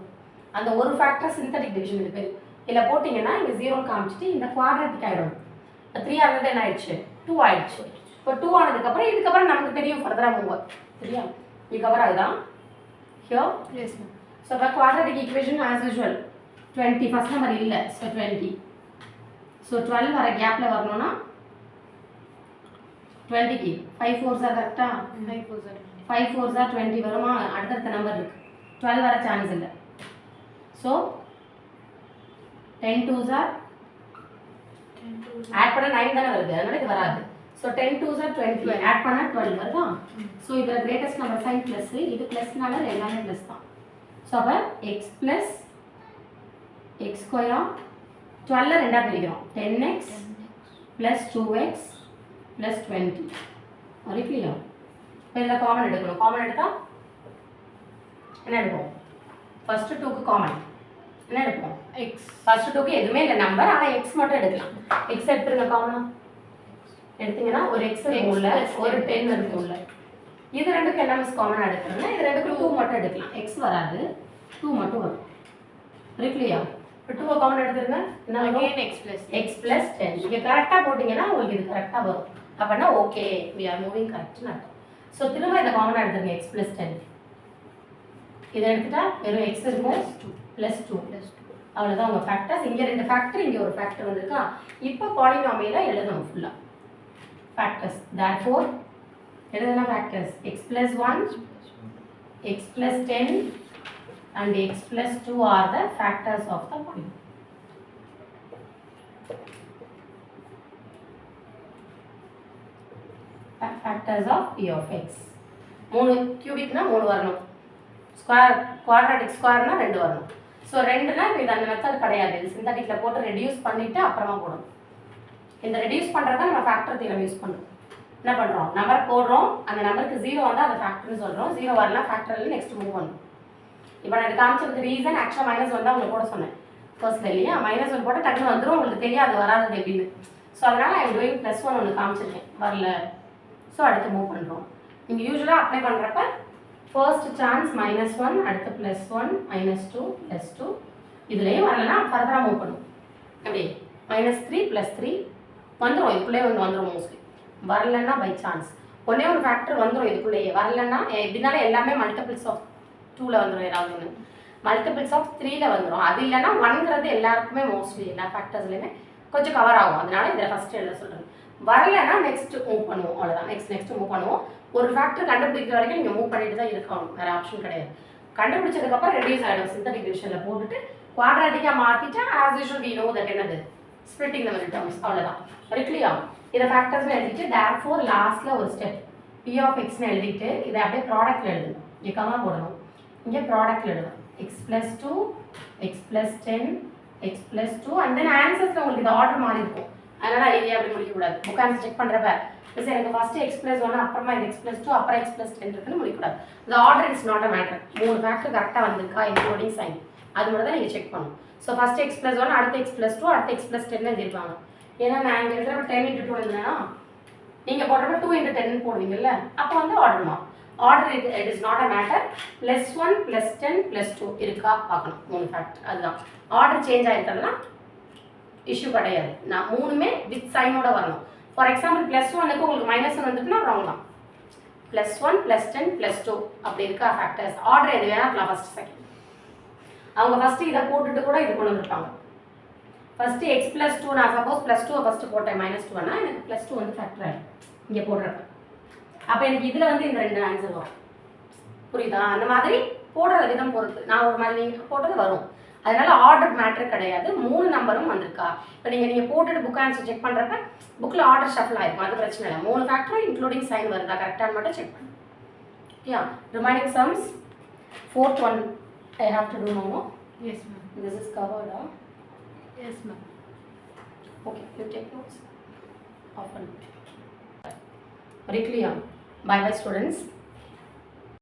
அந்த ஒரு ஃபேக்டர் சிந்தட்டிக் டிவிஷன் இது பேர். இதில் போட்டிங்கன்னா இங்கே 0 காமிச்சிட்டு இந்த குவாட்ரேட்டிக் ஆகிடும். 3 ஆனது என்ன ஆயிடுச்சு? 2 ஆயிடுச்சு. இப்போ 2 ஆனதுக்கப்புறம் இதுக்கப்புறம் நமக்கு தெரியும் ஃபர்தராக மூவ். சரியா? இது கவர் ஆகுதா? ஹியர்? S ma'am. ஸோ இப்போ quadratic equation as usual 20 first number இல்லை. ஸோ 20. ஸோ 12 வர கேப்பில் வரணும்னா 20க்கு 5 4s கரெக்டா? 5 4s 20 வருமா? அடுத்தடுத்த நம்பர் இருக்கு. 12 வர சான்ஸ் இல்லை. ஸோ 10 2s ஆட் பண்ண 9 தானே வருது, அதனால இது வராது. ஸோ 10 2s 20 ஆட் பண்ண 12 வருதா? ஸோ இதில் கிரேட்டஸ்ட் நம்பர் சைன் ப்ளஸ், இது ப்ளஸ்னால எல்லாமே ப்ளஸ் தான். ஸோ அப்போ எக்ஸ் ப்ளஸ் எக்ஸ் ஸ்கொயர் 12 ரெண்டாக பிரிக்கிறோம். 10x plus 2x plus 20. அது கிளியர்? இப்போ இதில் காமன் எடுக்கணும். காமன் எடுத்தால் என்ன எடுப்போம்? ஃபர்ஸ்ட் 2க்கு காமன் என்ன எடுப்போம்? எக்ஸ். ஃபர்ஸ்ட் 2க்கு எதுவுமே இல்லை நம்பர், ஆனால் எக்ஸ் மட்டும் எடுக்கலாம். எக்ஸ் எடுத்துருங்க காமனாக. எடுத்தீங்கன்னா ஒரு எக்ஸ் இருக்கும்ல, ஒரு 10 இருக்கும்ல. இது ரெண்டுக்கு என்ன மிஸ் காமனாக எடுக்கணும்னா இது ரெண்டுக்கு 2 மட்டும் எடுக்கலாம். எக்ஸ் வராது, 2 மட்டும் வரும். இருக்குல்லையா? இப்போ 2 காமன் எடுத்துருங்க. என்ன வரும்? X plus 10. நீங்கள் கரெக்டாக போட்டிங்கன்னா உங்களுக்கு இது கரெக்டாக வரும். அப்படின்னா ஓகே, வி ஆர் மூவிங் கரெக்ட்னு அர்த்தம். ஸோ திரும்ப இந்த காமனாக எடுத்துருங்க. X plus 10. இதை எடுத்துட்டா வெறும் எக்ஸ் இருக்கும் ப்ளஸ் 2. அவ்வளோதான் உங்கள் ஃபேக்டர்ஸ். இங்கே 2 ஃபேக்டர், இங்கே ஒரு ஃபேக்டர் வந்திருக்கா. இப்போ பாலினாமியலாக எழுதணும் ஃபுல்லாக ஃபேக்டர்ஸ். therefore எழுதுனா factors x plus 1, x plus 10 and x plus 2 are the factors of the polynomial. Factors of p of x. 3 கியூபிக்னா 3 வரணும். ஸ்கொயர் குவாட்ராட்டிக் ஸ்கொயர்னா 2 வரணும். ஸோ 2னா இது அந்த மெத்தட் கிடையாது. இது சிந்தட்டிக்கில் போட்டு ரெடியூஸ் பண்ணிவிட்டு அப்புறமா போடணும். இந்த ரெடியூஸ் பண்ணுறத நம்ம ஃபேக்டர் தியரம் யூஸ் பண்ணுறோம். என்ன பண்ணுறோம்? நம்பர் போடுறோம், அந்த நம்பருக்கு 0 வந்தால் அதை ஃபேக்டர்னு சொல்கிறோம். 0 வரலாம் ஃபேக்டரில் நெக்ஸ்ட் மூவ் பண்ணும். இப்போ நான் இது காமிச்சதுக்கு ரீசன் ஆக்சுவலாக -1 தான் உங்களுக்கு போட சொன்னேன் ஃபர்ஸ்ட்ல இல்லையா? -1 போட்டு டக்குன்னு வந்துடும், உங்களுக்கு தெரியாது வராது எப்படின்னு. ஸோ அதனால் ஐ டூயிங் +1 ஒன்று காமிச்சிருக்கேன், வரல. ஸோ அடுத்து மூவ் பண்ணுறோம். நீங்கள் யூஸ்வலாக அப்ளை பண்ணுறப்ப ஃபர்ஸ்ட் சான்ஸ் -1, அடுத்து +1 -2 +2. இதுலேயும் வரலன்னா ஃபர்தராக மூவ் பண்ணும். அப்படி -3 +3 வந்துடும். இதுக்குள்ளேயே வந்துடும் மோஸ்ட்லி. வரலன்னா பை சான்ஸ் ஒன்றே ஒரு ஃபேக்டர் வந்துடும் இதுக்குள்ளேயே. வரலன்னா எப்படினாலும் எல்லாமே மல்டிபிள்ஸ் ஆஃப் 2ல் வந்துடும். ஏதாவது ஒன்று மல்டிபிள்ஸ் ஆஃப் 3ல் வந்துடும். அது இல்லைன்னா 1ங்கிறது எல்லாருக்குமே மோஸ்ட்லி எல்லா ஃபேக்டர்ஸ்லையுமே கொஞ்சம் கவர் ஆகும். அதனால இதில் ஃபஸ்ட்டு எழுத சொல்கிறேன். வரலைன்னா நெக்ஸ்ட் மூவ் பண்ணுவோம், அவ்வளோதான். நெக்ஸ்ட் மூவ் பண்ணுவோம். ஒரு ஃபேக்டர் கண்டுபிடிக்கிற வரைக்கும் நீங்கள் மூவ் பண்ணிட்டு தான் இருக்கணும், வேறு ஆப்ஷன் கிடையாது. கண்டுபிடிச்சதுக்கப்புறம் ரெடியூஸ் ஆகிடும். சிந்தட்டிக் டிவிஷனில் போட்டுட்டு குவாட்ராட்டிக்காக மாற்றிட்டா as usual we know that என்னது ஸ்ப்ளிட்டிங் த மிடில் டேர்ம்ஸ், அவ்வளோதான். கிளியா? இதை ஃபேக்டர்ஸ்னு எழுதிட்டு therefore லாஸ்ட்டில் ஒரு ஸ்டெப் p of xன்னு எழுதிட்டு இதை அப்படியே ப்ராடக்ட்டில் எழுதணும். இங்கே கமா போடணும், இங்கே ப்ராடக்ட்டில் எழுதணும். X plus 2, x plus 10, x plus 2 and then ஆன்சர்ஸில் உங்களுக்கு இந்த ஆர்டர் மாறி இருக்கும். அதனால் ஐடியா அப்படி முடிக்கக்கூடாது. புக் ஆன்சர் செக் பண்ணுறப்ப சார் எனக்கு ஃபஸ்ட்டு எக்ஸ் ப்ளஸ் 1, அப்புறமா இது எக்ஸ் ப்ளஸ் 2, அப்புறம் எக்ஸ் ப்ளஸ் 10 இருக்குன்னு முடிக்கக்கூடாது. இந்த order it's not a matter. 3 factor கரெக்டாக வந்திருக்கா இன்க்ளூடிங் சைன், அது மட்டும் தான் நீங்கள் செக் பண்ணணும். ஸோ ஃபஸ்ட்டு எக்ஸ் ப்ளஸ் 1, அடுத்து எக்ஸ் ப்ளஸ் 2, அடுத்து எக்ஸ் ப்ளஸ் 10 எழுதிருப்பாங்க. ஏன்னா நான் இங்கே இருக்கிறப்ப 10 × 2 எழுதுனா நீங்கள் போடுறப்ப 2 × 10 போடுவீங்கல்ல, அப்போ வந்து ஆர்டர் மாறும். Order it is not a matter. +1 +10 +2 இருக்கா பார்க்கணும். 3 ஃபேக்டர், அதுதான். ஆர்டர் சேஞ்ச் ஆகிருக்கிறதுனா இஷ்யூ கிடையாது. நான் 3மே வித் சைனோட வரணும். ஃபார் எக்ஸாம்பிள் +1க்கு உங்களுக்கு -1 வந்துட்டுனா ராங் தான். +1 +10 +2 அப்படி இருக்கா ஃபேக்டர்ஸ். ஆர்டர் எது வேணா இருக்கலாம், ஃபஸ்ட் செகண்ட். அவங்க ஃபஸ்ட்டு இதை போட்டுட்டு கூட இது கொண்டு வந்துருப்பாங்க. ஃபஸ்ட்டு எக்ஸ் ப்ளஸ் 2, நான் சப்போஸ் +2 ஃபஸ்ட்டு போட்டேன் -2னா எனக்கு +2 வந்து ஃபேக்டர் ஆகிடும் இங்கே போடுறப்ப. அப்போ எனக்கு இதில் வந்து இந்த 2 ஆன்சர் வரும். புரியுதா? அந்த மாதிரி போடுற விதம் பொறுத்து நான் ஒரு மாதிரி நீங்கள் போட்டது வரும். அதனால ஆர்டர் மேட்டர் கிடையாது. 3 நம்பரும் வந்திருக்கா. இப்போ நீங்கள் போட்டுட்டு புக் ஆன்சர் செக் பண்ணுறப்ப புக்கில் ஆர்டர் ஷஃபில் ஆகிருக்கும், அது பிரச்சனை இல்லை. 3 ஃபேக்டரும் இன்க்ளூடிங் சைன் வருதா கரெக்டானு மட்டும் செக் பண்ணு. Yeah remaining sums 4th one I have to do now. Yes ma'am. This is covered. Yes ma'am. Okay, you take notes. Often. Very clear. Bye bye students.